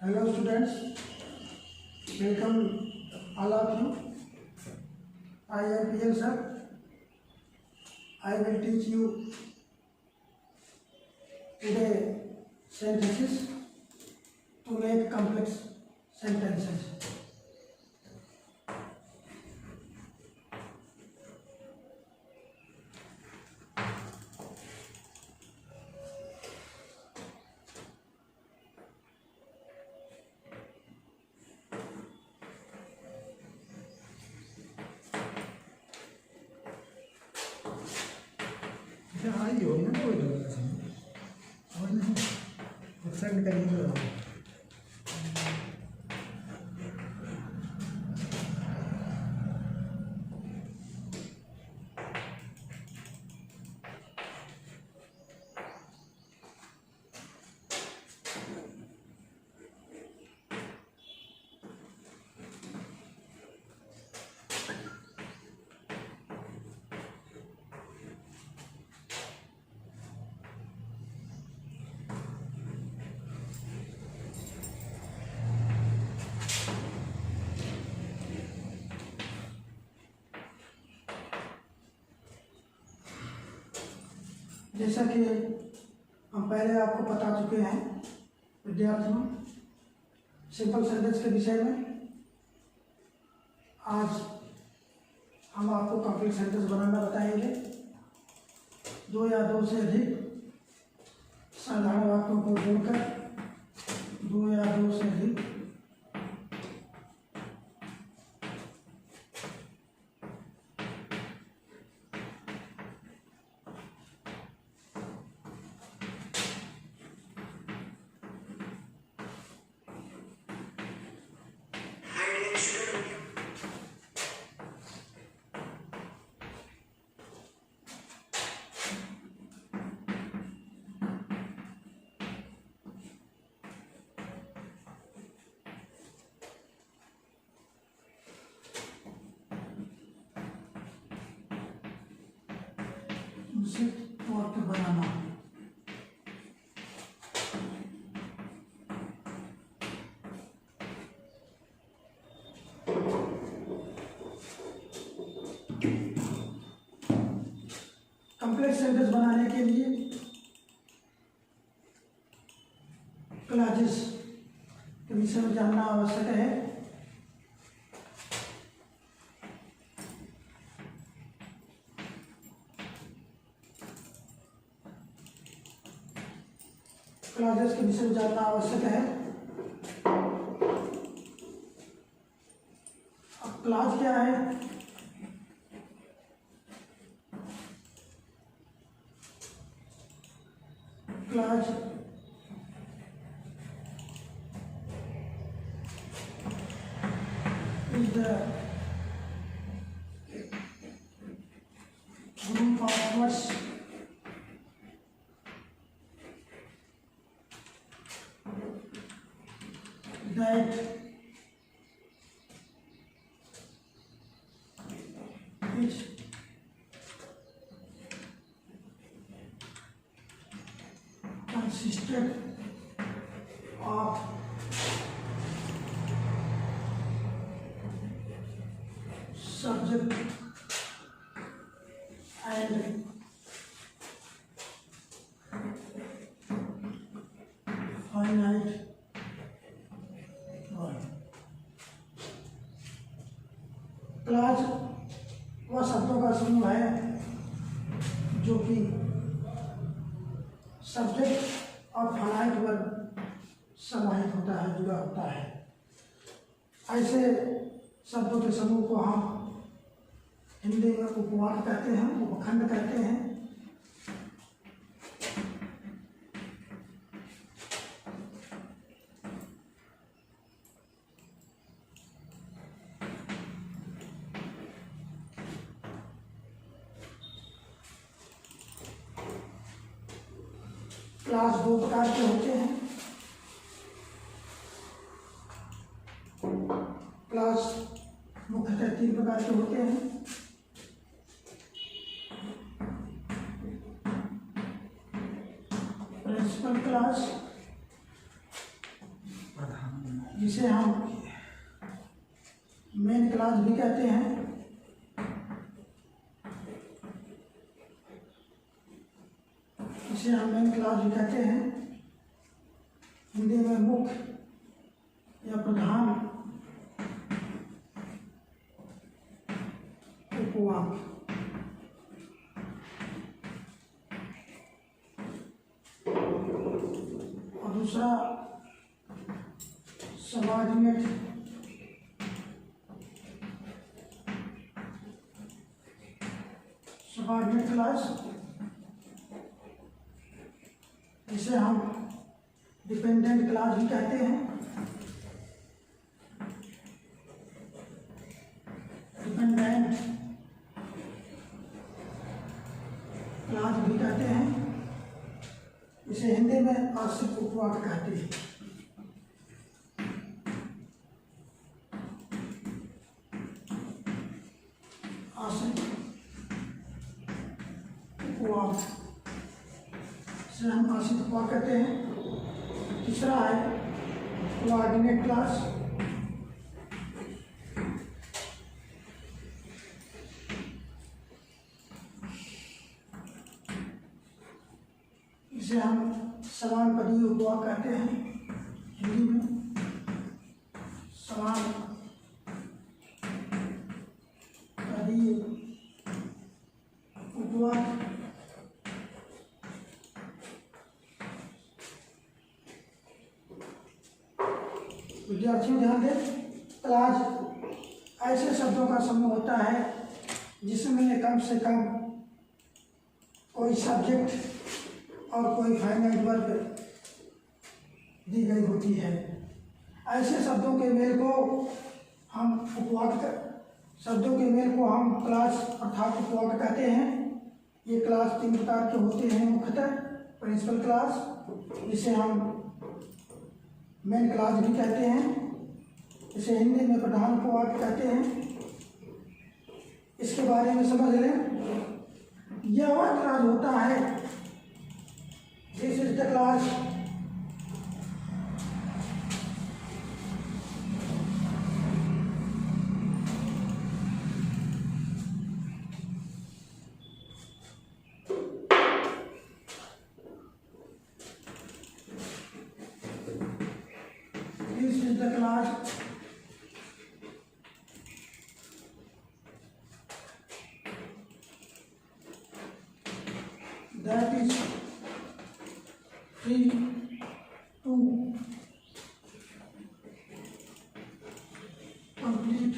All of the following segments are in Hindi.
Hello students, welcome all of you. I am PL sir. I will teach you today sentences to make complex sentences. आई हो ना कोई और नहीं सेंड करिए जैसा कि हम पहले आपको बता चुके हैं विद्यार्थियों, सिंपल सेंटेंस के विषय में आज हम आपको कंप्लीट सेंटेंस बनाना बताएंगे। दो या दो से अधिक साधारण वाक्यों को जोड़कर दो या दो से अधिक उसे तौर पर बनाना। कंप्लेक्स सेंटेंस बनाने के लिए क्लॉजेस के विषय में जानना आवश्यक है। क्लॉजेस के विषय में जानना आवश्यक है। अब क्लॉज क्या है? Clause is the group of words that is consisted of subject and finite verb। Clause वह शब्दों का समूह है जो कि सब्जेक्ट और फाइनाइट वर्ब समाहित होता है, जुड़ा होता है। ऐसे शब्दों के समूह को हम हिंदी में उपवाद कहते हैं, उपखंड कहते हैं। क्लास दो प्रकार के होते हैं। क्लास मुख्यतः तीन प्रकार के होते हैं। प्रिंसिपल क्लास, प्रधान जिसे हम मेन क्लास भी कहते हैं। इसे हम मेन क्लास भी कहते हैं, हिंदी में मुख्य या प्रधान उपवाक्य। और दूसरा सबऑर्डिनेट क्लास, जिसे हम डिपेंडेंट क्लास भी कहते हैं। डिपेंडेंट क्लास भी कहते हैं, इसे हिंदी में आश्रित उपवाक्य कहते हैं। आश्रित उपवाक्य से हम आश्रित उपवाक्य कहते हैं। तीसरा है कोऑर्डिनेट क्लास। इसे हम समानपदीय उपवाक्य कहते हैं, हिंदी में समानपदीय उपवाक्य। विद्यार्थियों ध्यान दें, क्लास ऐसे शब्दों का समूह होता है जिसमें कम से कम कोई सब्जेक्ट और कोई फाइनाइट वर्ब दी गई होती है। ऐसे शब्दों के मेल को हम उपवाक्य, शब्दों के मेल को हम क्लास अर्थात उपवाक्य कहते हैं। ये क्लास 3 प्रकार के होते हैं मुख्यतः। प्रिंसिपल क्लास, जिसे हम मेन क्लास भी कहते हैं, इसे हिंदी में प्रधान उपवाक्य कहते हैं। इसके बारे में समझ लें। यह वह क्लास होता है, this is the class that is free to complete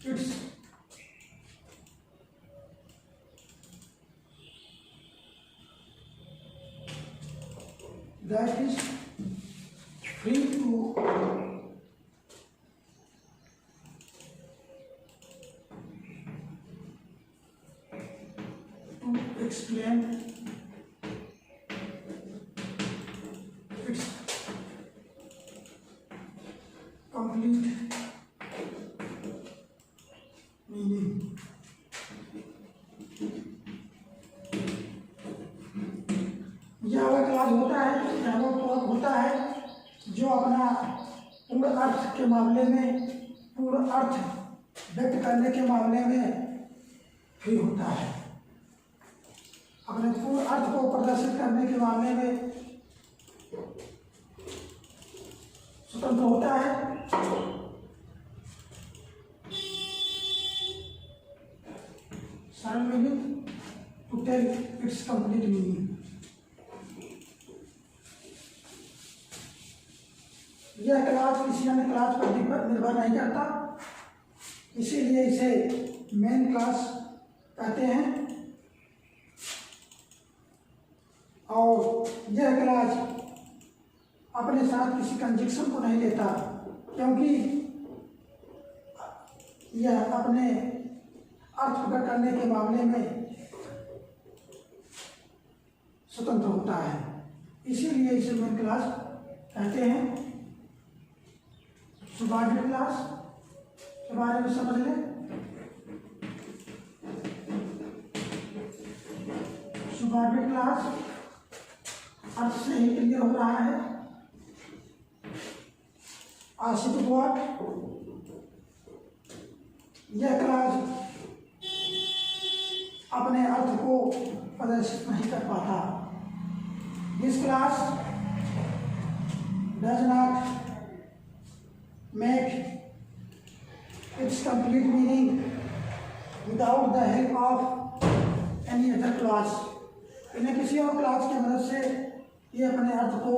its that is free to explain its complete meaning। यह वह क्लास होता है, यह वह उपवाक्य होता है जो अपना पूर्ण अर्थ के मामले में, पूर्ण अर्थ व्यक्त करने के मामले में फ्री होता है, अपने पूर्ण अर्थ को प्रदर्शित करने के मामले में स्वतंत्र होता है। सरल meaning to tell its complete meaning. यह क्लास किसी अन्य क्लास पर निर्भर नहीं करता, इसीलिए इसे मेन क्लास कहते हैं। और यह क्लास अपने साथ किसी कंजक्शन को नहीं लेता, क्योंकि यह अपने अर्थ प्रकट करने के मामले में स्वतंत्र होता है, इसीलिए इसे मेन क्लास कहते हैं। सबऑर्डिनेट क्लास के बारे में समझ लें। सबऑर्डिनेट क्लास अर्थ से ही क्लियर हो रहा है। आश्रित उपवाक। यह क्लास अपने अर्थ को प्रदर्शित नहीं कर पाता। This class does not make its complete meaning without the help of any other class। इन्हें किसी और क्लास की मदद से ये अपने अर्थ को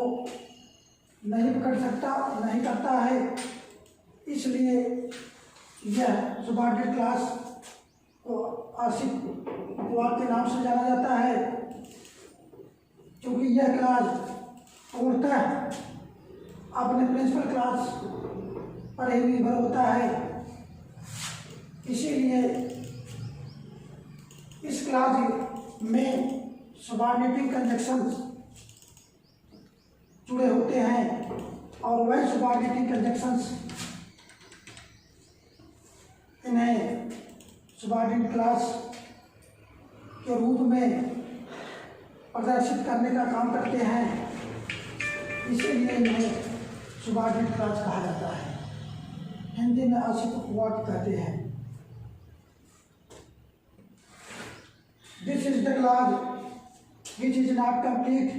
नहीं पकड़ सकता, नहीं करता है। इसलिए यह सबऑर्डिनेट क्लास को आश्रित उपवाक के नाम से जाना जाता है, क्योंकि यह क्लास पूर्णतः अपने प्रिंसिपल क्लास पर ही निर्भर होता है। इसीलिए इस क्लास में सबऑर्डिनेटिंग कंजक्शंस जुड़े होते हैं और वह सबऑर्डिनेटिंग कंजक्शंस इन्हें सबऑर्डिनेट क्लास के रूप में प्रदर्शित करने का काम करते हैं। इसीलिए इन्हें सबऑर्डिनेट क्लास कहा जाता है। हिंदी में आश्रित उपवाक कहते हैं। This is the clause which is not complete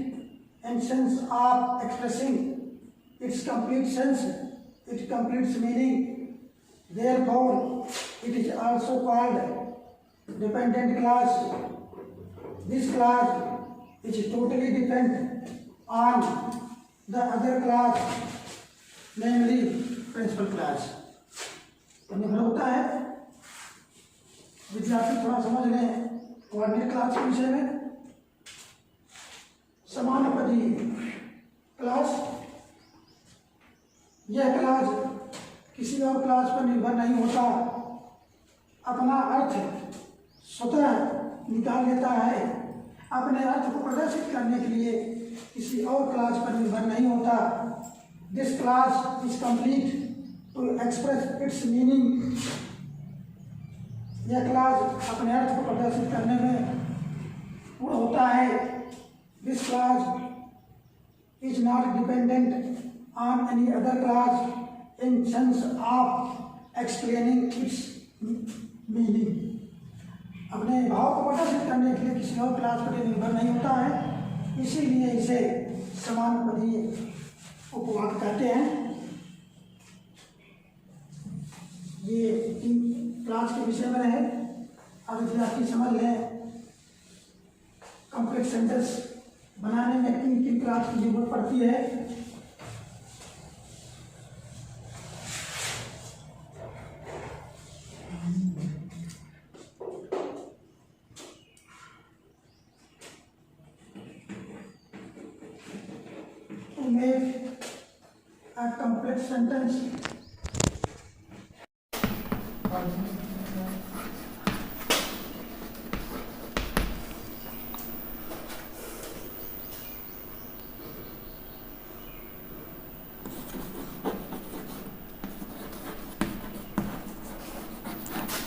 in sense of expressing its complete sense, its complete meaning. Therefore, it is also called dependent clause. This clause is totally dependent on the other clause, namely principal clause। निर्भर होता है। विद्यार्थी थोड़ा समझ लें कोऑर्डिनेट क्लास के विषय में। समानुपाती क्लास, यह क्लास किसी और क्लास पर निर्भर नहीं होता, अपना अर्थ स्वतः निकाल लेता है। अपने अर्थ को प्रदर्शित करने के लिए किसी और क्लास पर निर्भर नहीं होता। This class is complete to express its meaning. यह क्लास अपने अर्थ को प्रदर्शित करने में पूर्ण होता है। This class is not dependent on any other class in sense of explaining its meaning. अपने भाव को प्रदर्शित करने के लिए किसी और क्लास पर निर्भर नहीं होता है। इसीलिए इसे समानुपाती उपवाक कहते हैं। ये क्लास के विषय में है। अब विद्यार्थी समझ लें कम्प्लीट सेंटेंस बनाने में किन किन क्लास की जरूरत पड़ती है। To make a complete sentence,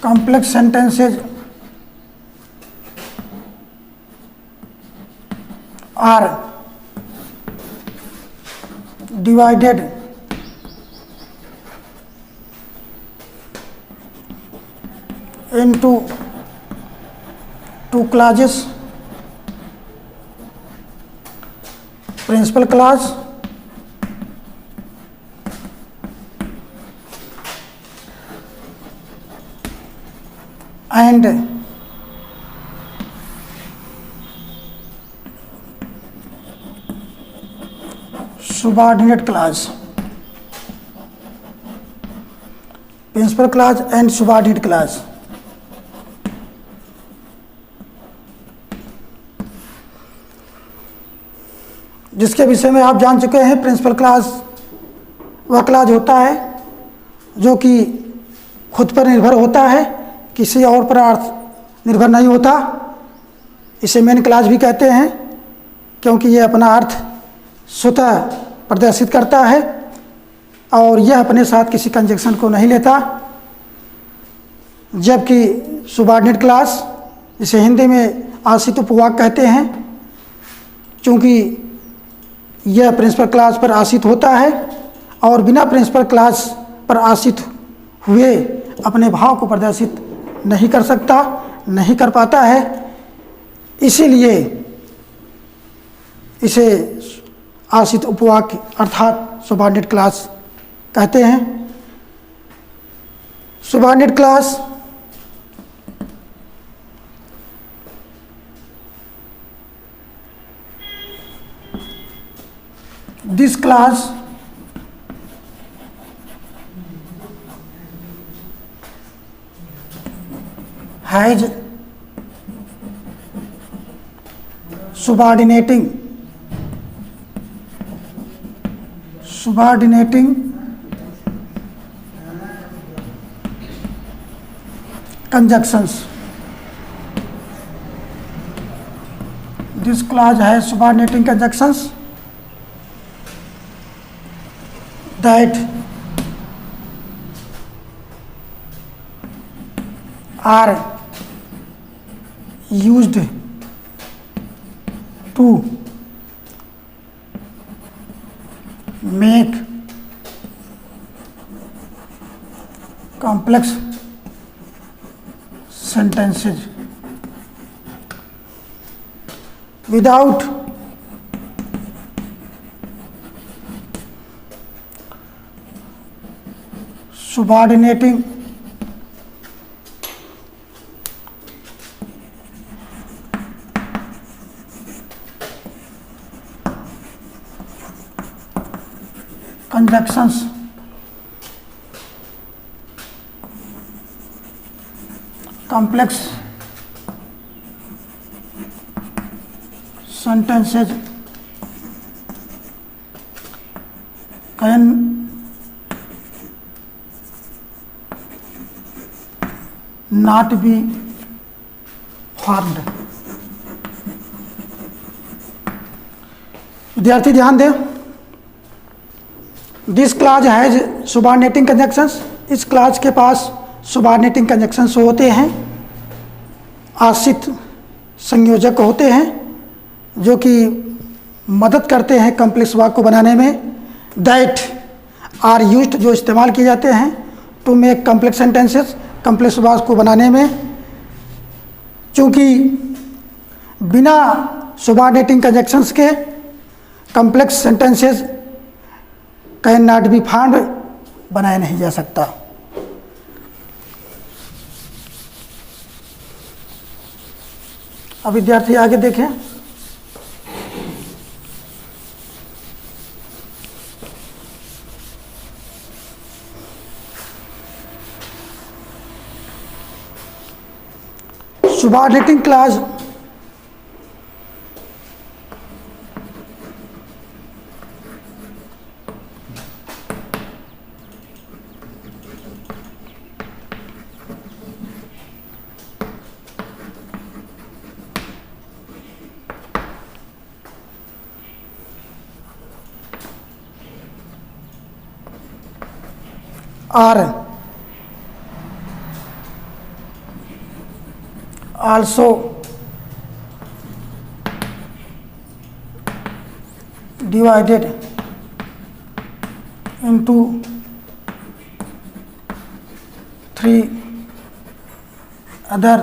complex sentences are divided into two classes: principal class and subordinate class। Principal class and subordinate class। जिसके विषय में आप जान चुके हैं। प्रिंसिपल क्लास वह क्लास होता है जो कि खुद पर निर्भर होता है, किसी और पर अर्थ निर्भर नहीं होता। इसे मेन क्लास भी कहते हैं क्योंकि ये अपना अर्थ स्वतः प्रदर्शित करता है और यह अपने साथ किसी कंजक्शन को नहीं लेता। जबकि सबऑर्डिनेट क्लास, जिसे हिंदी में आश्रित उपवाक कहते हैं, चूँकि यह प्रिंसिपल क्लास पर आश्रित होता है और बिना प्रिंसिपल क्लास पर आश्रित हुए अपने भाव को प्रदर्शित नहीं कर सकता, नहीं कर पाता है। इसीलिए इसे आश्रित उपवाक्य अर्थात सबऑर्डिनेट क्लास कहते हैं। Subordinate class this class has subordinating conjunctions. This clause has subordinating conjunctions that are used to make complex sentences without subordinating conjunctions. Complex sentences can not be formed. विद्यार्थी ध्यान दें, this clause has subordinating conjunctions. इस क्लाज के पास सबऑर्डिनेटिंग कंजक्शंस होते हैं, आश्रित संयोजक होते हैं जो कि मदद करते हैं कॉम्प्लेक्स वाक्य को बनाने में। दैट आर यूज्ड, जो इस्तेमाल किए जाते हैं to make complex sentences, complex वाक्य को बनाने में। चूँकि बिना सबऑर्डिनेटिंग कंजक्शंस के complex sentences can not be found, बनाया नहीं जा सकता। अब विद्यार्थी आगे देखें। Subordinating clause are also divided into three other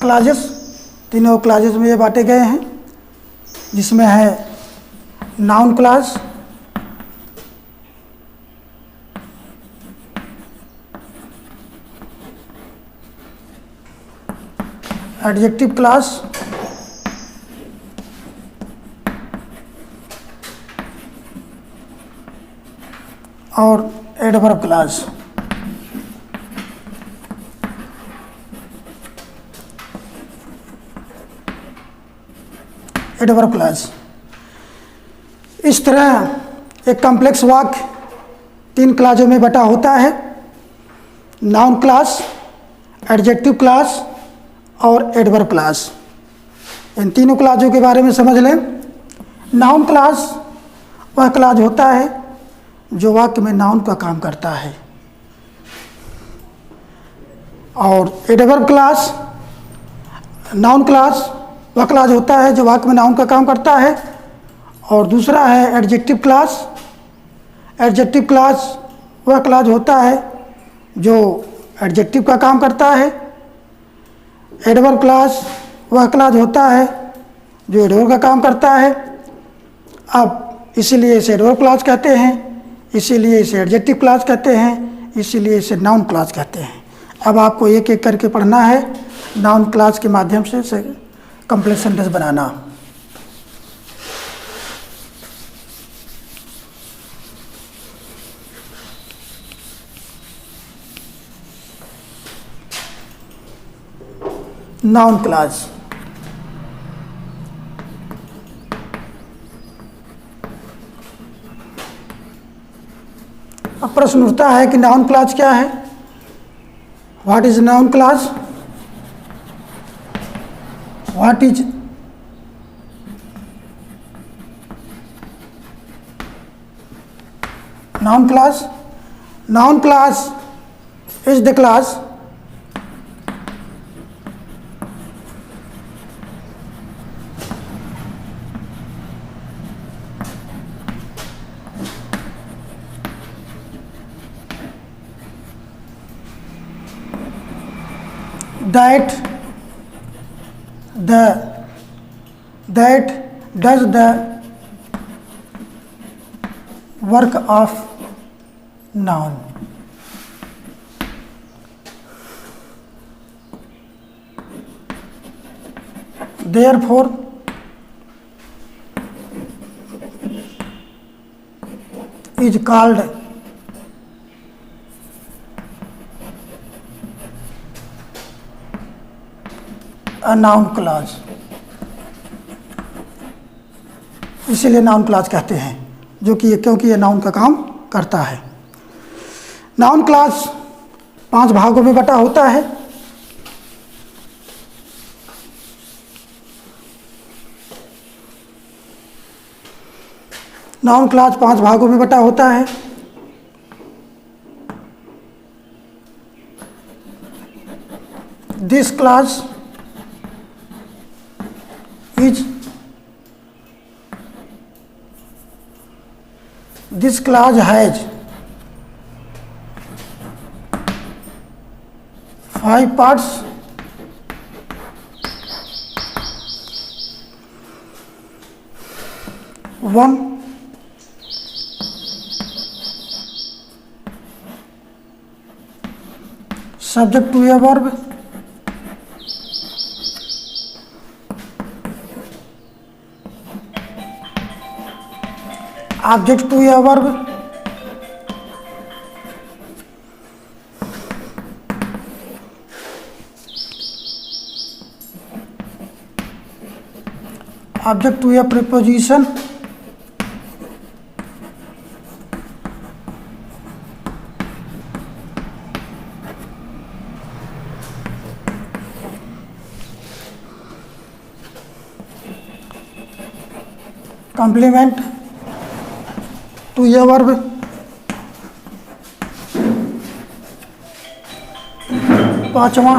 clauses. तीनों क्लाजेस में ये बांटे गए हैं, जिसमें है नाउन क्लास, एडजेक्टिव क्लास और एडवर्ब क्लास। एडवर्ब क्लास इस तरह एक कॉम्प्लेक्स वाक्य तीन क्लासों में बटा होता है, नाउन क्लास, एडजेक्टिव क्लास और एडवर्ब क्लास। इन तीनों क्लासों के बारे में समझ लें। नाउन क्लास वह क्लास होता है जो वाक्य में नाउन का काम करता है, और एडवर्ब क्लास, नाउन क्लास वह क्लास होता है जो वाक्य में नाउन का काम करता है, और दूसरा है एडजेक्टिव क्लास। एडजेक्टिव क्लास वह क्लास होता है जो एडजेक्टिव का काम करता है। एडवर्ब क्लास वह क्लास होता है जो एडवर्ब का काम करता है। अब इसीलिए इसे एडवर्ब क्लास कहते हैं, इसीलिए इसे एडजेक्टिव क्लास कहते हैं, इसीलिए इसे नाउन क्लास कहते हैं। अब आपको एक एक करके पढ़ना है, नाउन क्लास के माध्यम से कंप्लीट सेंटेंस बनाना। Noun class. अब प्रश्न उठता है कि नाउन क्लास क्या है? What is noun class? What is noun class? Noun class is the class that does the work of noun. Therefore is called a noun clause। इसीलिए नाउन क्लास कहते हैं, जो कि क्योंकि ये नाउन का काम करता है। नाउन क्लास 5 भागों में बटा होता है। नाउन क्लास 5 भागों में बटा होता है। This class this clause has 5 parts। One, subject to a verb, object to a verb, object to a preposition, complement to a verb, पांचवा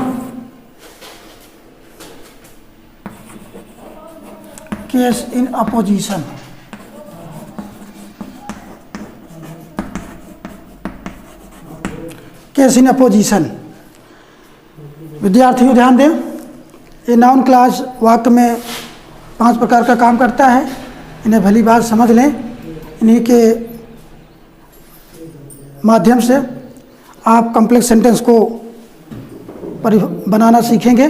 case in opposition. Case in opposition, विद्यार्थियों ध्यान दें, ये नाउन क्लास वाक्य में 5 प्रकार का काम करता है। इन्हें भली बात समझ लें। इन्हीं के माध्यम से आप कॉम्प्लेक्स सेंटेंस को बनाना सीखेंगे।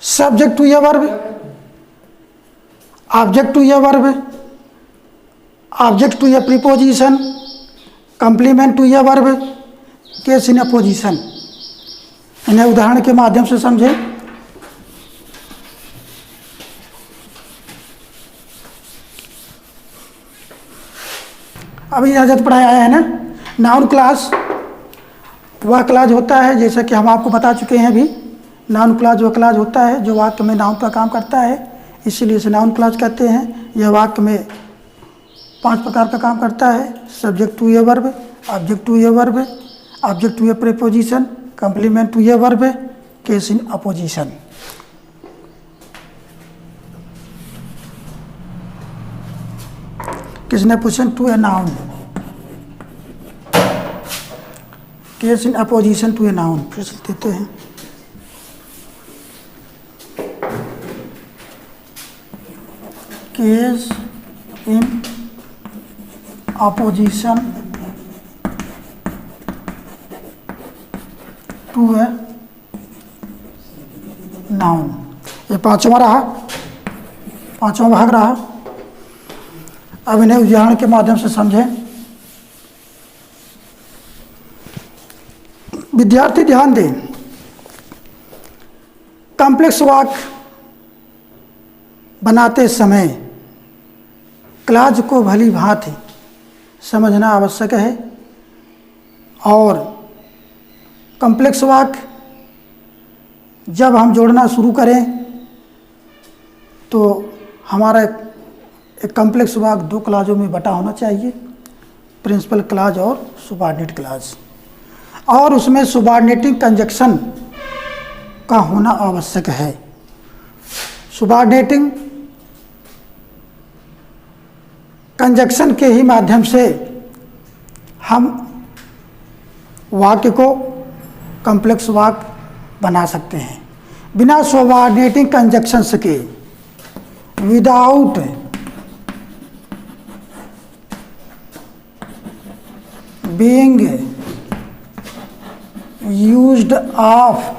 Subject to a verb, object to a verb, object to a preposition, complement to a verb, case in apposition. इन्हें उदाहरण के माध्यम से समझें। अभी इजाज़त पढ़ाया है ना। नाउन क्लास वह क्लास होता है, जैसा कि हम आपको बता चुके हैं अभी। नाउन क्लास वह क्लास होता है जो वाक्य में नाउन का काम करता है, इसीलिए इसे नाउन क्लास कहते हैं। यह वाक्य में 5 प्रकार का काम करता है। Subject to a verb, object to a verb, object to a preposition, complement to a verb, case in apposition. किसने पूछा? To a noun, case in apposition to a noun. फिर से देते हैं, case in apposition to a noun. ये पांचवा रहा, पांचवा भाग रहा। अब इन्हें उदाहरण के माध्यम से समझें। विद्यार्थी ध्यान दें, कॉम्प्लेक्स वाक्य बनाते समय क्लॉज को भली भांति समझना आवश्यक है और कॉम्प्लेक्स वाक्य जब हम जोड़ना शुरू करें तो हमारा एक कॉम्प्लेक्स वाक्य दो क्लॉजों में बटा होना चाहिए, प्रिंसिपल क्लॉज और सुबॉर्डिनेट क्लॉज, और उसमें सुबॉर्डिनेटिंग कंजक्शन का होना आवश्यक है। सुबॉर्डिनेटिंग कंजक्शन के ही माध्यम से हम वाक्य को कॉम्प्लेक्स वाक्य बना सकते हैं। बिना सुबॉर्डिनेटिंग कंजक्शंस के, without being used of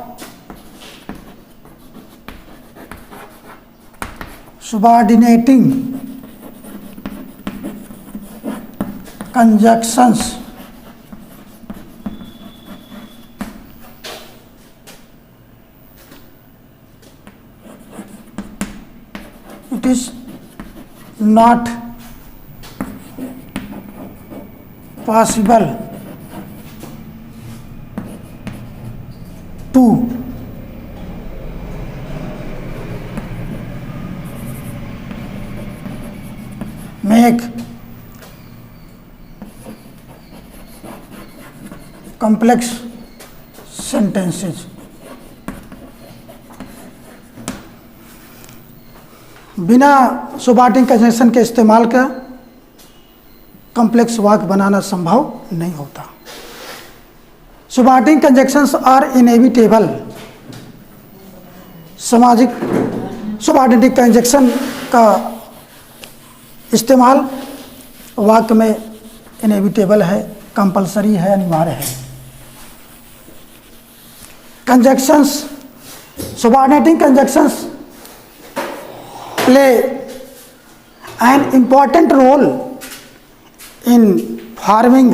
subordinating conjunctions it is not possible to make complex sentences। बिना सुबॉर्डिनेटिंग कंजक्शन के इस्तेमाल का कॉम्प्लेक्स वाक्य बनाना संभव नहीं होता। सुबॉर्डिनेटिंग कंजक्शंस आर इनएविटेबल। सामाजिक सुबॉर्डिनेटिंग कंजक्शन का इस्तेमाल वाक्य में इनएविटेबल है, कंपलसरी है, अनिवार्य है। Conjunctions, subordinating conjunctions play an important role in forming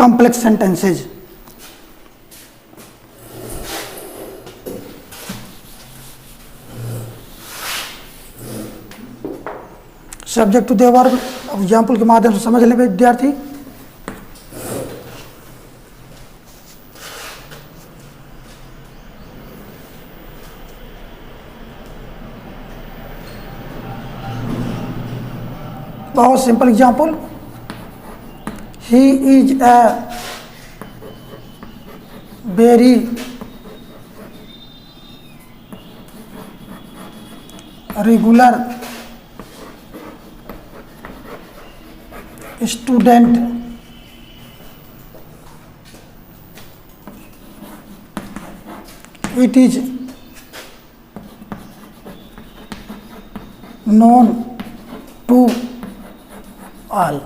complex sentences। Subject to the verb example के माध्यम से समझ लें विद्यार्थी। बहुत simple example, he is a very regular student it is known to all।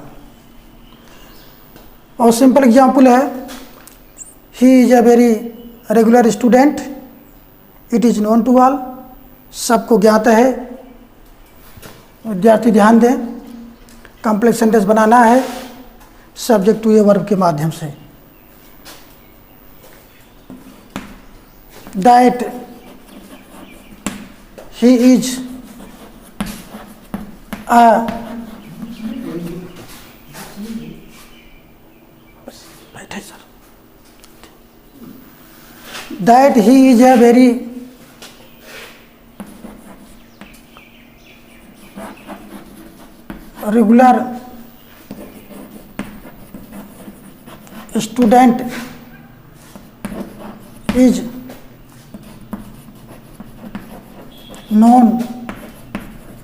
और सिंपल एग्जाम्पल है, he is a very regular student, it is known to all, सबको ज्ञात है। विद्यार्थी ध्यान दें, कॉम्प्लेक्स सेंटेंस बनाना है सब्जेक्ट टू ए वर्ब के माध्यम से। That he is a that he is a very regular student is known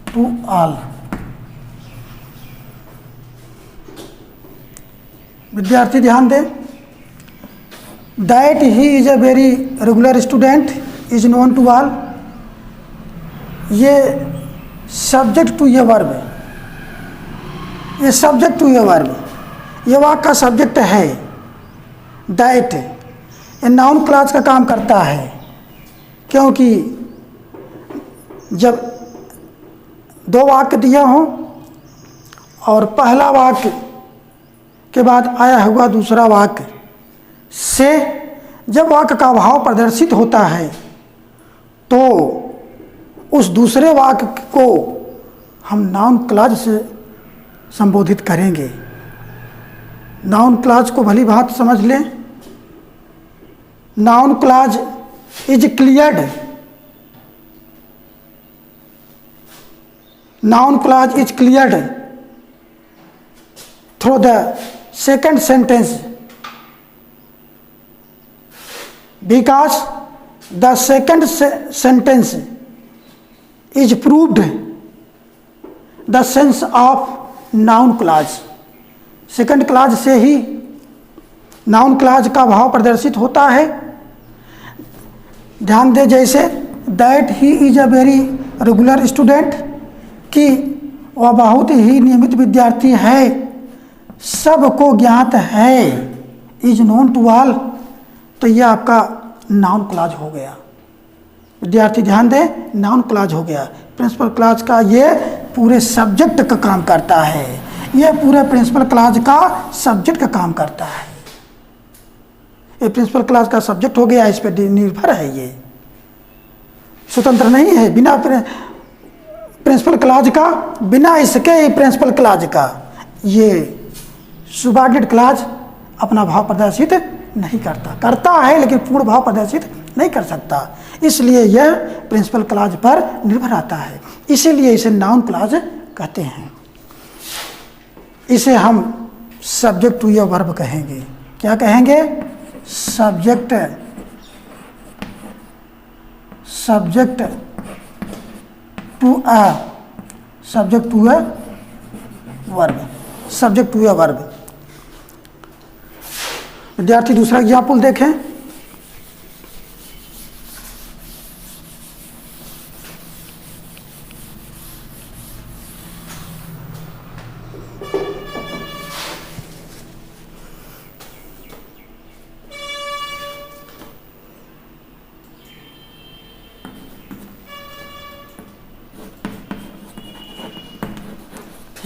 to all। विद्यार्थी ध्यान दें, that he is a very regular student is known to all. ये सब्जेक्ट टू ये वर्ब है, ये सब्जेक्ट टू ये वर्ब, ये वाक्य का सब्जेक्ट है। दैट ये नाउन क्लॉज का काम करता है, क्योंकि जब दो वाक्य दिए हों और पहला वाक्य के बाद आया हुआ दूसरा वाक्य से जब वाक्य का भाव प्रदर्शित होता है तो उस दूसरे वाक्य को हम नाउन क्लॉज से संबोधित करेंगे। नाउन क्लॉज को भली बात समझ लें। Noun clause is cleared, noun clause is cleared through the second sentence because the second sentence is proved the sense of noun clause। Second clause से ही नाउन क्लॉज का भाव प्रदर्शित होता है। ध्यान दें, जैसे that he is a very regular student, कि वह बहुत ही नियमित विद्यार्थी है, सबको ज्ञात है, इज नोन टू ऑल, तो यह आपका नाउन क्लॉज हो गया। विद्यार्थी ध्यान दें, नाउन क्लॉज हो गया। प्रिंसिपल क्लॉज का ये पूरे सब्जेक्ट का काम करता है, ये पूरे प्रिंसिपल क्लॉज का सब्जेक्ट का काम करता है। ये प्रिंसिपल क्लॉज का सब्जेक्ट हो गया, इस पर निर्भर है, ये स्वतंत्र नहीं है। बिना प्रिंसिपल क्लॉज का, बिना इसके प्रिंसिपल क्लॉज का ये सुबॉर्डिनेट क्लॉज अपना भाव प्रदर्शित नहीं करता, करता है लेकिन पूर्ण भाव प्रदर्शित नहीं कर सकता, इसलिए यह प्रिंसिपल क्लॉज पर निर्भर आता है, इसीलिए इसे नाउन क्लॉज कहते हैं। इसे हम सब्जेक्ट टू या वर्ब कहेंगे। क्या कहेंगे? Subject to a verb, subject to a verb. विद्यार्थी दूसरा एग्जाम्पल देखें।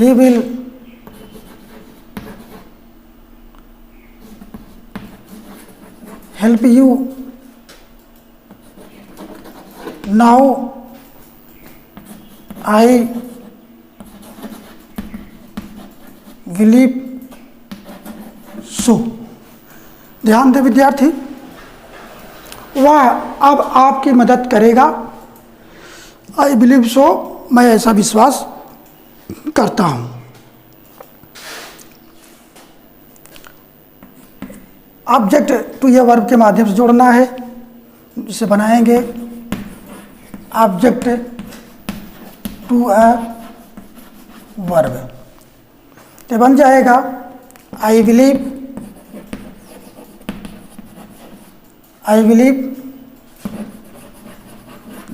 He will help you now, I believe so। ध्यान दें विद्यार्थी, वह अब आपकी मदद करेगा। आई बिलीव सो, मैं ऐसा विश्वास करता हूं। ऑब्जेक्ट टू ये वर्ब के माध्यम से जोड़ना है, जिसे बनाएंगे ऑब्जेक्ट टू अ वर्ब, तो बन जाएगा I believe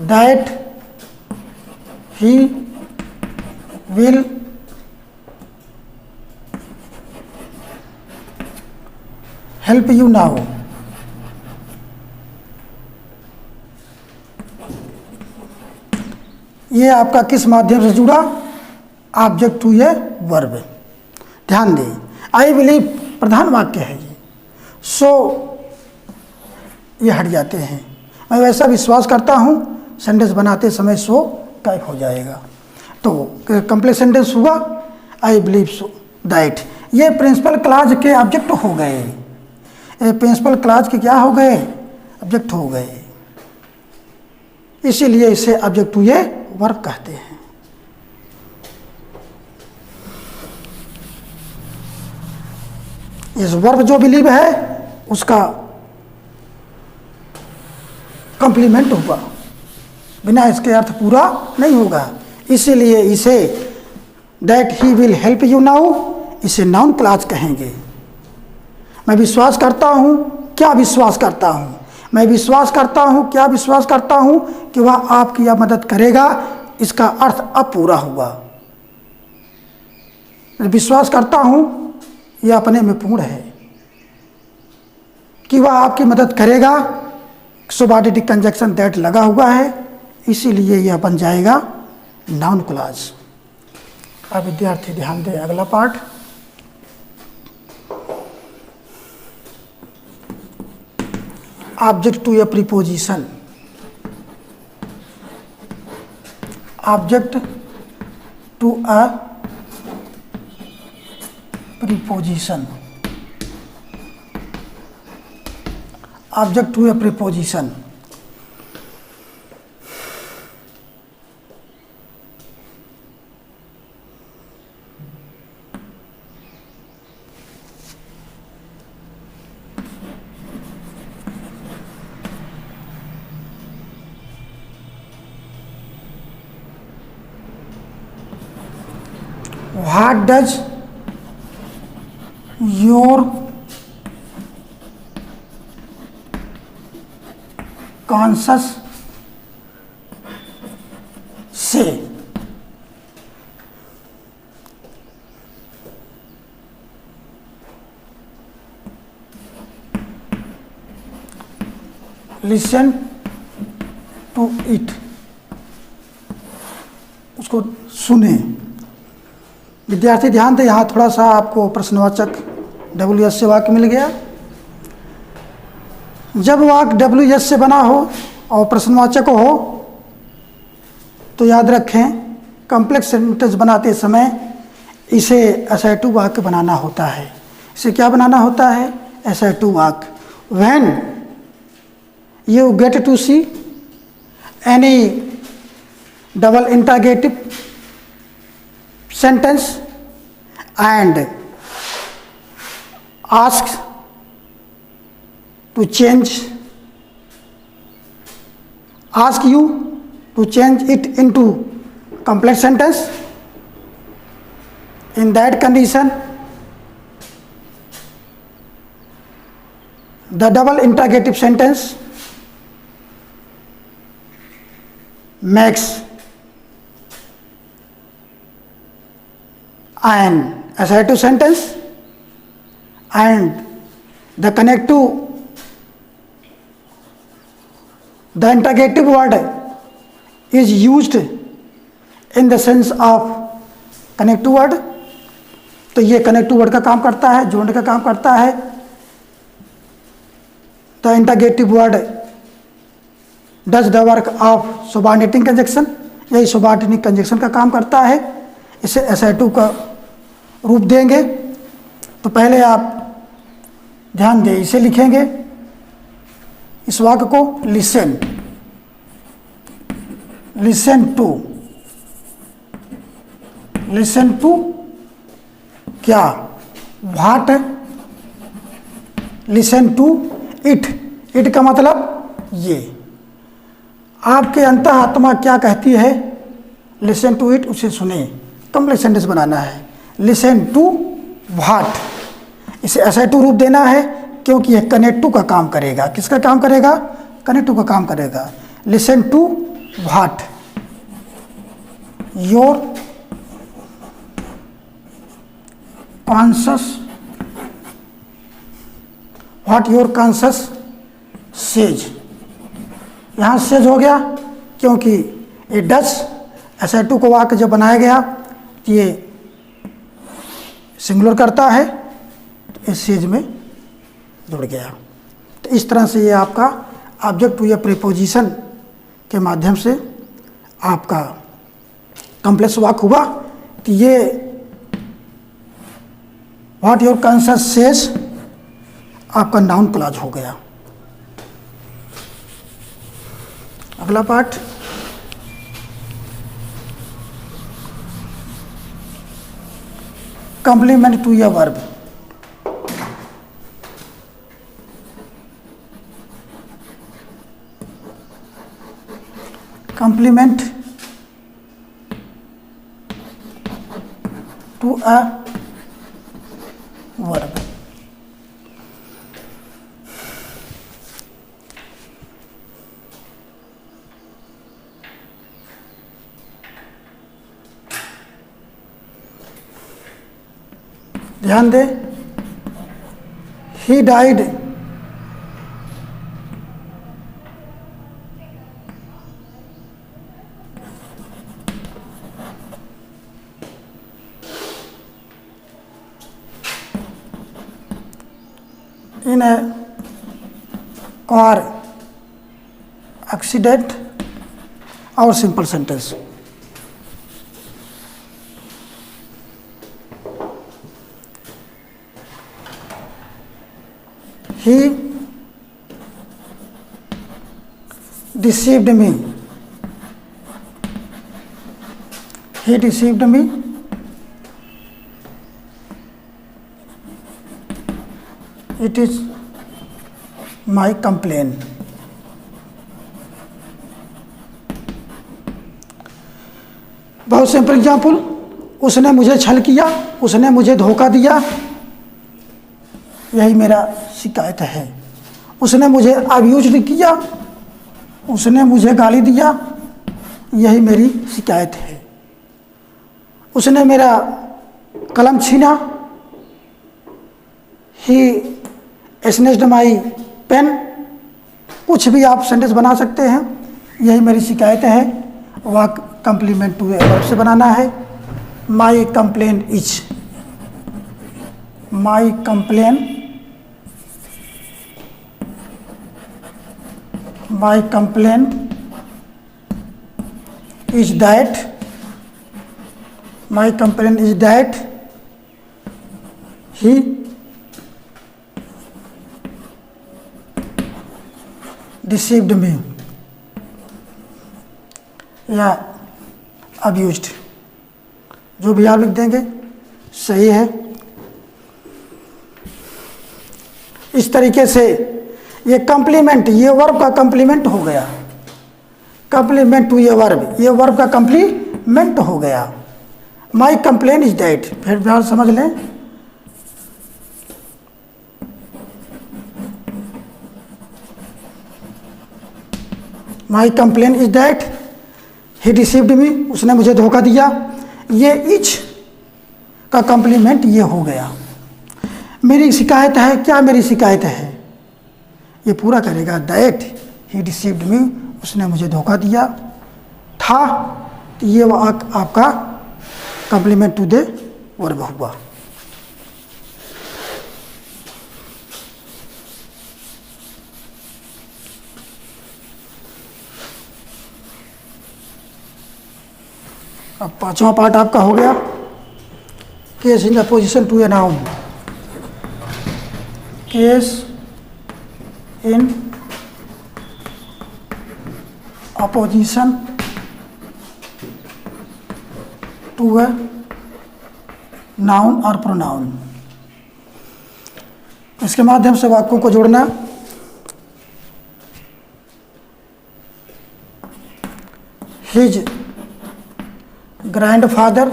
that he will help you now। ये आपका किस माध्यम से जुड़ा? ऑब्जेक्ट टू ये वर्ब। ध्यान दें, आई बिलीव प्रधान वाक्य है ये, सो ये हट जाते हैं। मैं वैसा विश्वास करता हूँ, सेंटेंस बनाते समय सो गायब हो जाएगा। तो कंप्लीट सेंटेंस हुआ आई बिलीव सो दैट। ये प्रिंसिपल क्लॉज के ऑब्जेक्ट हो गए, ये प्रिंसिपल क्लॉज के क्या हो गए? ऑब्जेक्ट हो गए, इसीलिए इसे ऑब्जेक्ट टू ये वर्ब कहते हैं। इस वर्ब जो बिलीव है उसका कंप्लीमेंट हुआ, बिना इसके अर्थ पूरा नहीं होगा। इसीलिए इसे that he will help you now, इसे नाउन क्लॉज कहेंगे। मैं विश्वास करता हूँ, क्या विश्वास करता हूँ, मैं विश्वास करता हूँ, क्या विश्वास करता हूँ कि वह आपकी यह मदद करेगा, इसका अर्थ अब पूरा हुआ। मैं विश्वास करता हूँ यह अपने में पूर्ण है कि वह आपकी मदद करेगा, सुबॉर्डिनेट कंजंक्शन दैट लगा हुआ है, इसीलिए यह बन जाएगा नाउन क्लॉज। अब विद्यार्थी ध्यान दें, अगला part object to a preposition. Object to a preposition. Object to a preposition. What does your conscience say? Listen to it, उसको सुने। विद्यार्थी ध्यान दें, यहाँ थोड़ा सा आपको प्रश्नवाचक WS से वाक्य मिल गया। जब वाक्य WS से बना हो और प्रश्नवाचक हो तो याद रखें कॉम्प्लेक्स सेंटेंस बनाते समय इसे असर्टिव वाक्य बनाना होता है। इसे क्या बनाना होता है? असर्टिव वाक्य। When you get to see any double interrogative sentence and ask to change, ask you to change it into complex sentence. In that condition, the double interrogative sentence makes an assertive sentence and the interrogative word is used in the sense of connective word। तो ये कनेक्टिव वर्ड का काम करता है, जोड़ने का काम करता है। The interrogative word does the work of subordinating conjunction, यही सबऑर्डिनेटिंग कंजंक्शन का काम करता है। इसे असर्टिव का रूप देंगे तो पहले आप ध्यान दें, इसे लिखेंगे इस वाक्य को listen, listen to, listen to क्या? What, listen to it, it का मतलब ये। आपके अंतःआत्मा क्या कहती है? लिसन टू इट, उसे सुने। कंप्लेक्स सेंटेंस बनाना है। लिसन टू व्हाट, इसे असर्टिव रूप देना है क्योंकि यह कनेक्टिव का काम करेगा। किसका काम करेगा? कनेक्टिव का काम करेगा। Listen to what your conscience, what your conscience says. यहाँ सेज हो गया क्योंकि ये डस असर्टिव को वाक्य जब बनाया गया तो ये सिंगुलर करता है, तो इस सेज में जुड़ गया। तो इस तरह से ये आपका ऑब्जेक्ट टू या प्रीपोजिशन के माध्यम से आपका कॉम्प्लेक्स वाक्य हुआ। तो ये व्हाट योर कॉन्शियस सेज आपका नाउन क्लॉज हो गया। अगला पार्ट कंप्लीमेंट टू या verb. complement to a verb. ध्यान दें, he died in a car accident or simple sentence. He deceived me. He deceived me. It is my complaint. बहुत सिंपल एग्जाम्पल, उसने मुझे छल किया, उसने मुझे धोखा दिया, यही मेरा शिकायत है। उसने मुझे अब्यूज किया, उसने मुझे गाली दिया, यही मेरी शिकायत है। उसने मेरा कलम छीना, ही स्नेच्ड माई पेन, कुछ भी आप सेंटेंस बना सकते हैं, यही मेरी शिकायत है। वह कंप्लीमेंट टू ए वर्ब से बनाना है। My complain is, my complain, my complain is that, my complain is that he deceived me या अब्यूज्ड, जो भी आप लिख देंगे सही है। इस तरीके से ये कंप्लीमेंट, ये वर्ब का कंप्लीमेंट हो गया, कंप्लीमेंट टू ये वर्ब का कंप्लीमेंट हो गया। माई कंप्लेन इज दैट, फिर ध्यान समझ लें, my complain is that he deceived me, उसने मुझे धोखा दिया। ये इच का कंप्लीमेंट ये हो गया। मेरी शिकायत है, क्या मेरी शिकायत है, ये पूरा करेगा। दैट ही डिसीव्ड मी, उसने मुझे धोखा दिया था, तो ये आपका कंप्लीमेंट टू द वर्ब हुआ। अब पांचवा पार्ट आपका हो गया, case in apposition to a noun. Case in apposition to a noun और प्रोनाउन। इसके माध्यम से वाक्यों को जोड़ना। His grandfather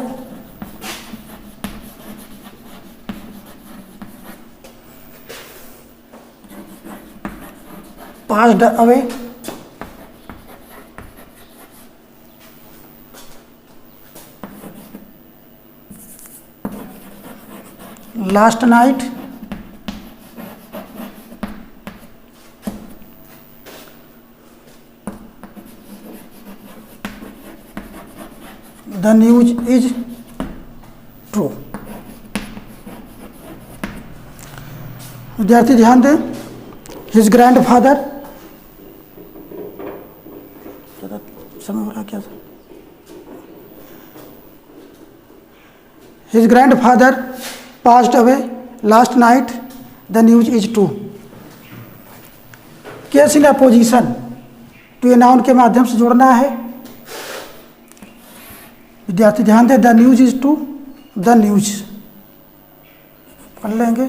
passed away last night. The news is true. विद्यार्थी ध्यान दें, हिज ग्रैंडफादर, समय हो रहा क्या था, his grandfather passed away last night, the news is true. Case in apposition to a noun के माध्यम से जोड़ना है। विद्यार्थी ध्यान दें, the news is true, the news पढ़ लेंगे,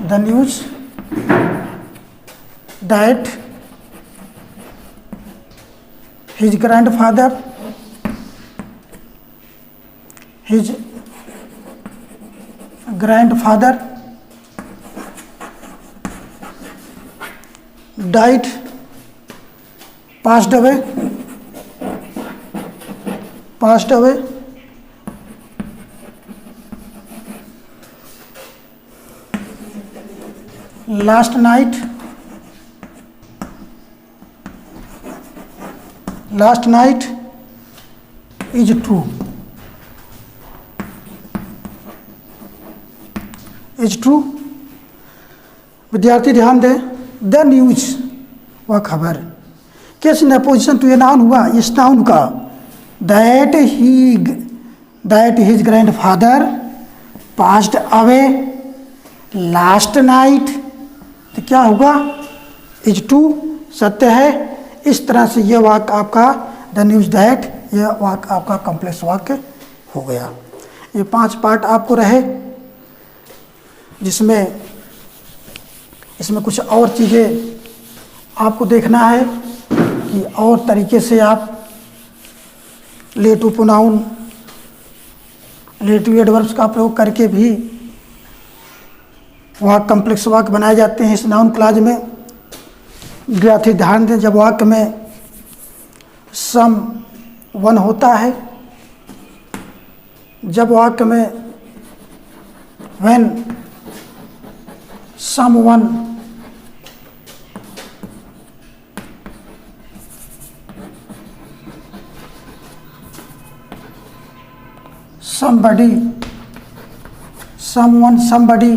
the news that his grandfather died, passed away. Last night is true. विद्यार्थी ध्यान दें, द न्यूज वह खबर, किस ने अपोजिशन टू ए नाउन हुआ, इस नाउन का, that his grandfather passed away last night, तो क्या होगा, इज ट्रू, सत्य है। इस तरह से यह वाक्य आपका द न्यूज दैट, यह वाक्य आपका कॉम्प्लेक्स वाक्य हो गया। ये 5 पार्ट आपको रहे, जिसमें इसमें कुछ और चीज़ें आपको देखना है कि और तरीके से आप रिलेटिव प्रोनाउन, रिलेटिव एडवर्ब्स का प्रयोग करके भी वहाँ कॉम्प्लेक्स वाक्य बनाए जाते हैं इस नाउन क्लॉज में। विद्यार्थी ध्यान दें, जब वाक्य में सम वन होता है, जब वाक्य में when someone somebody someone somebody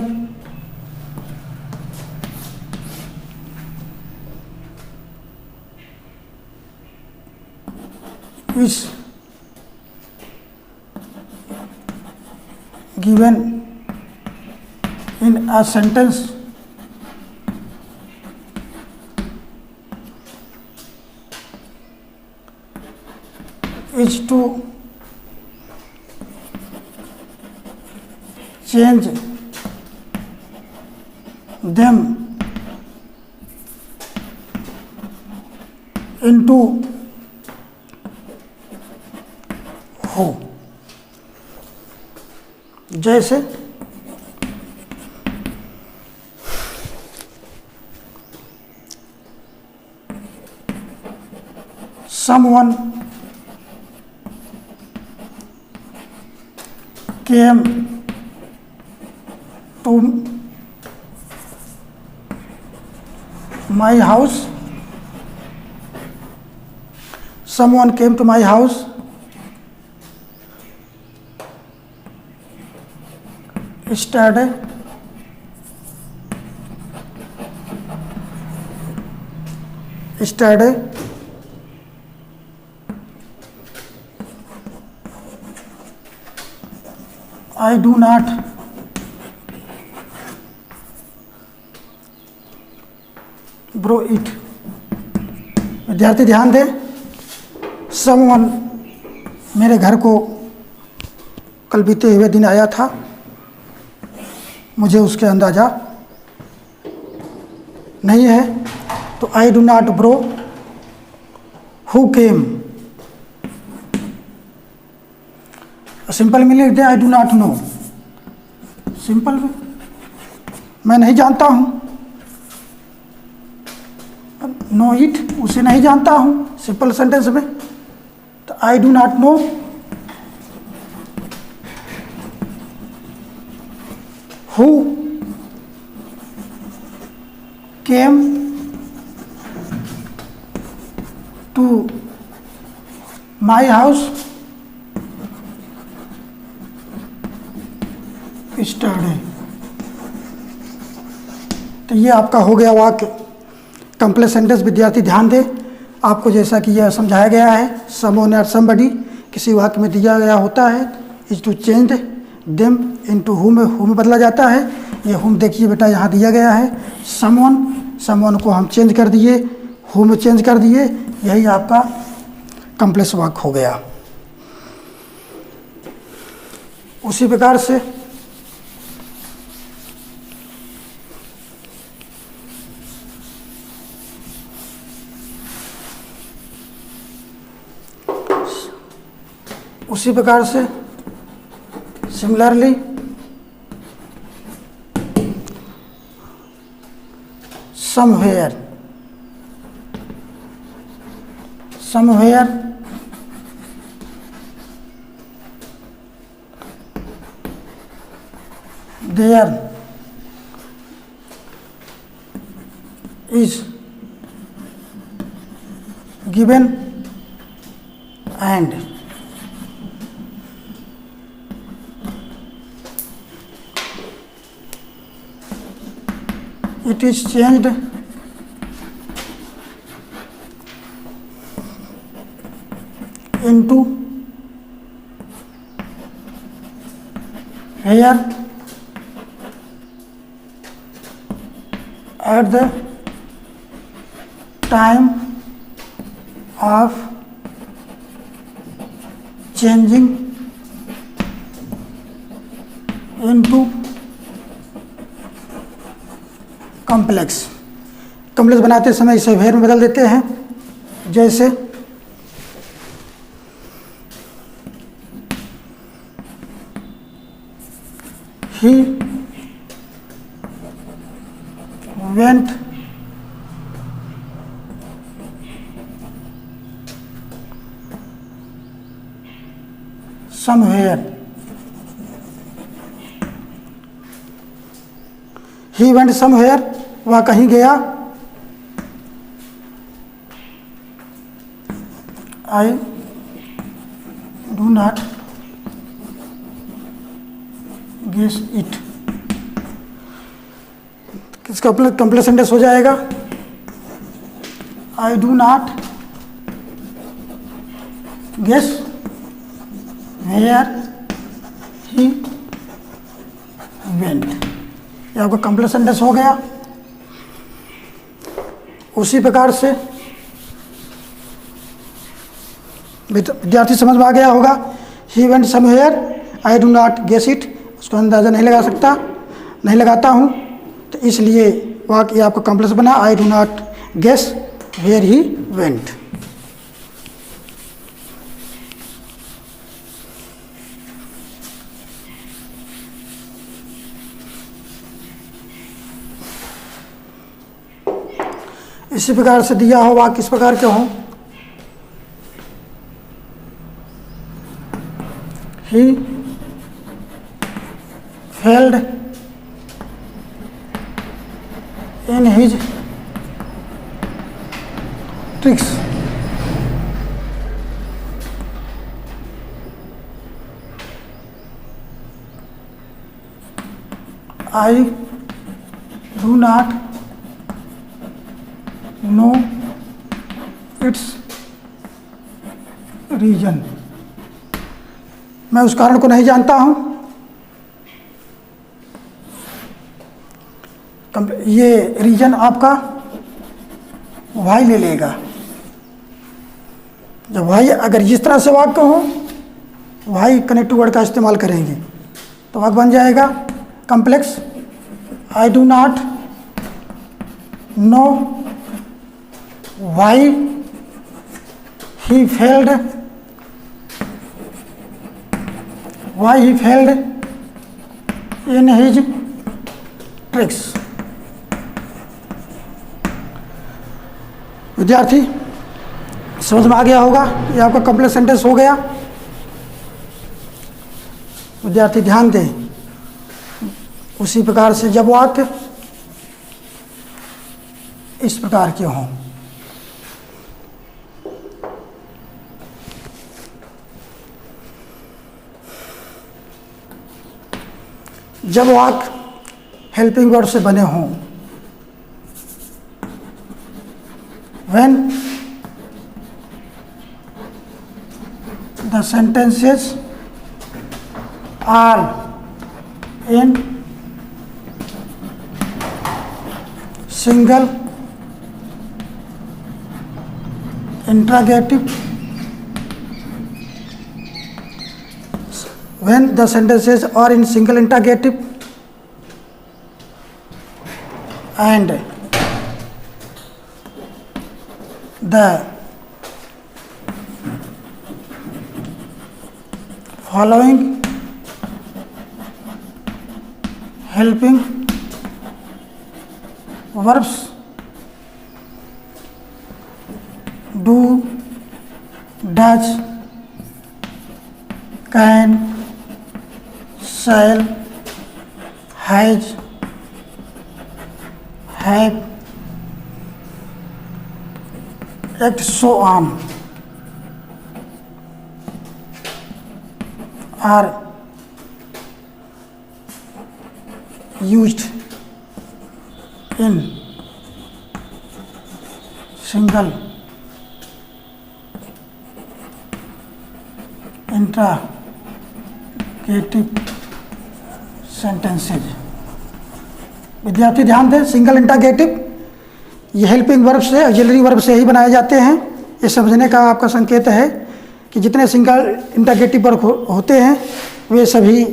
is given in a sentence is to change them into who, जैसे someone came to my house. Someone came to my house yesterday. I do not borrow it. विद्यार्थी ध्यान दें, someone मेरे घर को कल बीते हुए दिन आया था, मुझे उसके अंदाज़ा नहीं है, तो I do not borrow who came. Simple में लिख दें आई डू नॉट नो, सिंपल में मैं नहीं जानता हूँ, नो इट उसे नहीं जानता हूँ, सिंपल सेंटेंस में, तो I do not know who came to my house yesterday। तो ये आपका हो गया वाक्य कंप्लेक्स सेंटेंस। विद्यार्थी ध्यान दें, आपको जैसा कि यह समझाया गया है, समवन और समबडी किसी वाक्य में दिया गया होता है, is to change them into who में बदला जाता है। ये हुम देखिए बेटा यहाँ दिया गया है, समवन को हम चेंज कर दिए, हु में चेंज कर दिए, यही आपका कंप्लेक्स वाक्य हो गया। उसी प्रकार से उसी प्रकार से similarly somewhere there is given and it is changed into here at the time of changing into complex. Complex बनाते समय इसे वेयर में बदल देते हैं, जैसे he went somewhere, he went somewhere, वह कहीं गया। I do not guess it। किसका कंप्लीट सेंटेंस हो जाएगा? I do not guess where he went। ये आपका कंप्लीट सेंटेंस हो गया। उसी प्रकार से विद्यार्थी समझ में आ गया होगा। He went somewhere, I do not guess it, उसको अंदाज़ा नहीं लगा सकता, नहीं लगाता हूँ, तो इसलिए वाक्य आपका कॉम्प्लेक्स बना। I do not guess where he went. इसी प्रकार से दिया हो वाक्य किस प्रकार के हों? He failed in his tricks। I do not know its reason। मैं उस कारण को नहीं जानता हूं। ये रीजन आपका वाई ले लेगा। जब वाई अगर इस तरह से वाक्य हो, वाई कनेक्टिव वर्ड का इस्तेमाल करेंगे तो वाक्य बन जाएगा complex. I do not know why he failed, why he failed in his tricks। विद्यार्थी समझ में आ गया होगा, ये आपका कंप्लीट सेंटेंस हो गया। विद्यार्थी ध्यान दें, उसी प्रकार से जब वाक्य इस प्रकार के हों, जब वाक्य हेल्पिंग वर्ड से बने हों, when the sentences are in single interrogative, when the sentences are in single interrogative and the following helping verbs do, does, can, shall, has, have, act, so on are used in single interrogative sentences. विद्यार्थी ध्यान दें, सिंगल इंटरोगेटिव ये हेल्पिंग वर्ब से, ऑक्सिलरी वर्ब से ही बनाए जाते हैं। ये समझने का आपका संकेत है कि जितने सिंगल इंटरोगेटिव वर्ब होते हैं वे सभी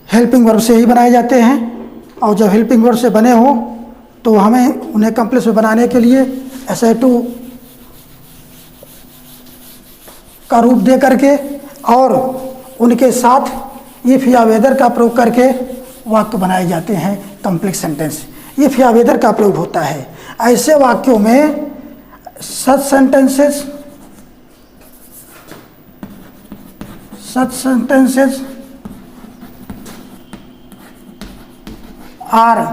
हेल्पिंग वर्ब से ही बनाए जाते हैं। और जब हेल्पिंग वर्ब से बने हो तो हमें उन्हें कॉम्प्लेक्स में बनाने के लिए SI2 का रूप दे करके और उनके साथ इफ या वेदर का प्रयोग करके वाक्य बनाए जाते हैं, कॉम्प्लेक्स सेंटेंस। इफ या वेदर का प्रयोग होता है ऐसे वाक्यों में। Such sentences are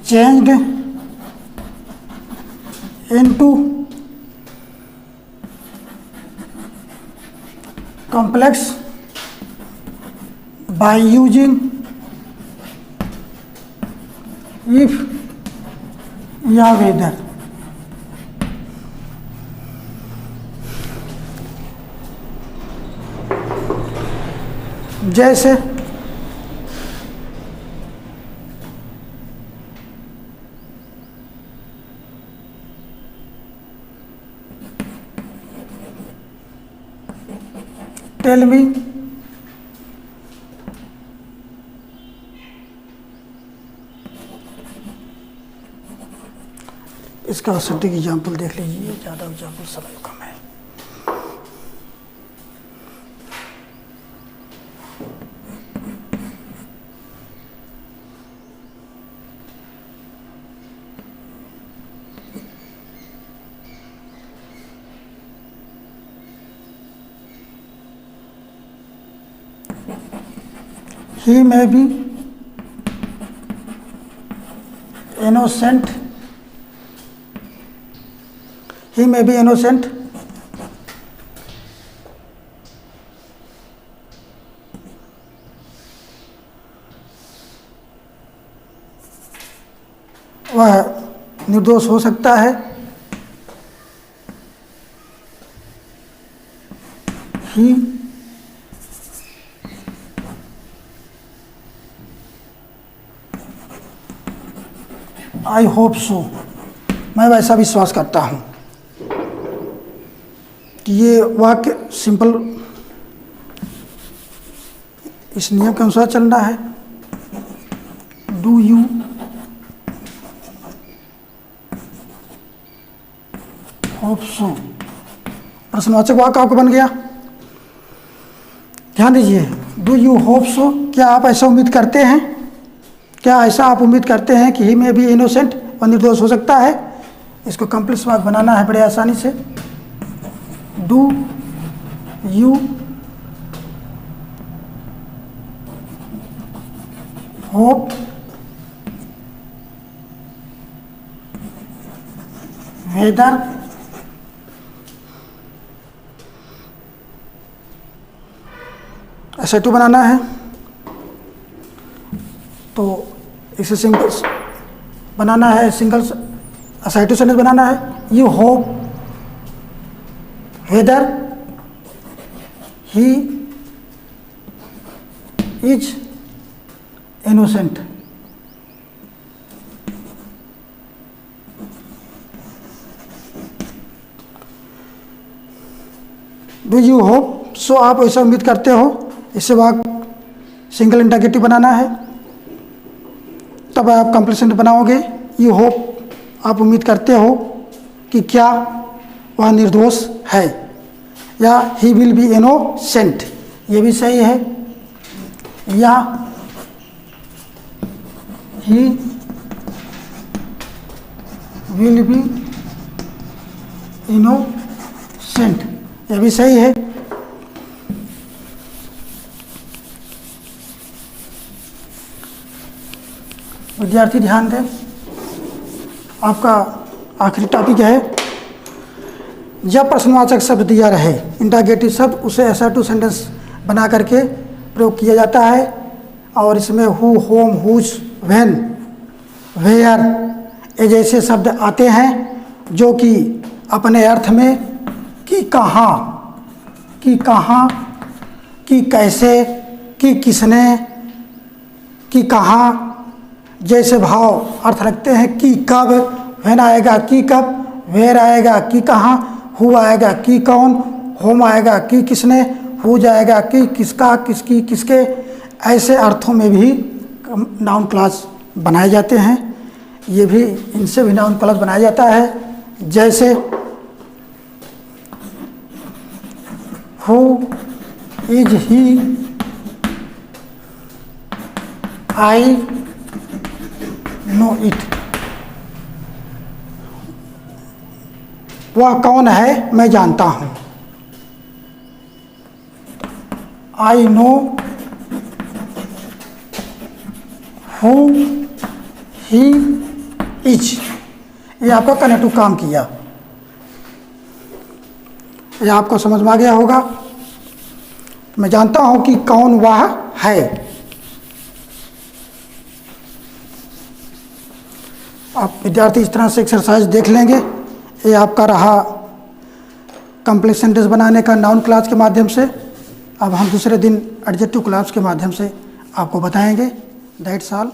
changed into complex by using if या whether। जैसे टेल मी, इसका सटीक एग्जाम्पल देख लीजिए, ज़्यादा एग्जाम्पल समय कम है। He may be innocent. He may be innocent. वह निर्दोष हो सकता है। He आई होप सो, मैं वैसा विश्वास करता हूँ कि ये वाक्य सिंपल इस नियम के अनुसार चलना है। डू यू होप सो, प्रश्नवाचक वाक्य आपको बन गया। ध्यान दीजिए, डू यू होप सो, क्या आप ऐसा उम्मीद करते हैं? क्या ऐसा आप उम्मीद करते हैं कि ही में भी इनोसेंट और निर्दोष हो सकता है? इसको कॉम्प्लेक्स वाक्य बनाना है बड़े आसानी से। Do you hope whether SI2 बनाना है तो इसे सिंगल बनाना है, सिंगल SI2 सेंटेंस बनाना है। You hope weather he is innocent. Do you hope so, आप ऐसा उम्मीद करते हो। इससे वाक्य सिंगल इंटरोगेटिव बनाना है, तब आप कॉम्प्लेक्स सेंटेंस बनाओगे। यू होप, आप उम्मीद करते हो कि क्या वह निर्दोष है। या ही विल बी इनोसेंट, ये भी सही है। या ही विल बी इनोसेंट, ये भी सही है। विद्यार्थी ध्यान दें, आपका आखिरी टॉपिक है, जब प्रश्नवाचक शब्द दिया रहे, इंटरोगेटिव शब्द, उसे असर्टिव सेंटेंस बना करके प्रयोग किया जाता है। और इसमें who, whom, whose, when, where, ये जैसे शब्द आते हैं जो कि अपने अर्थ में कि कहाँ, कि कहाँ, कि कैसे, कि किसने, कि कहाँ जैसे भाव अर्थ रखते हैं। कि कब, व्हेन आएगा कि कब, वेयर आएगा कि कहाँ, हु आएगा कि कौन, होम आएगा कि किसने, हु जाएगा कि किसका, किसकी, किसके, ऐसे अर्थों में भी नाउन क्लॉज बनाए जाते हैं। ये भी, इनसे भी नाउन क्लॉज बनाया जाता है। जैसे who is he, I know it, वह कौन है मैं जानता हूँ। I know who he is, ये आपका कनेक्टिव काम किया। ये आपको समझ में आ गया होगा। मैं जानता हूँ कि कौन वह है। आप विद्यार्थी इस तरह से एक्सरसाइज देख लेंगे। ये आपका रहा कंप्लीट सेंटेंस बनाने का नाउन क्लॉज के माध्यम से। अब हम दूसरे दिन एडजेक्टिव क्लॉज के माध्यम से आपको बताएंगे। That's all.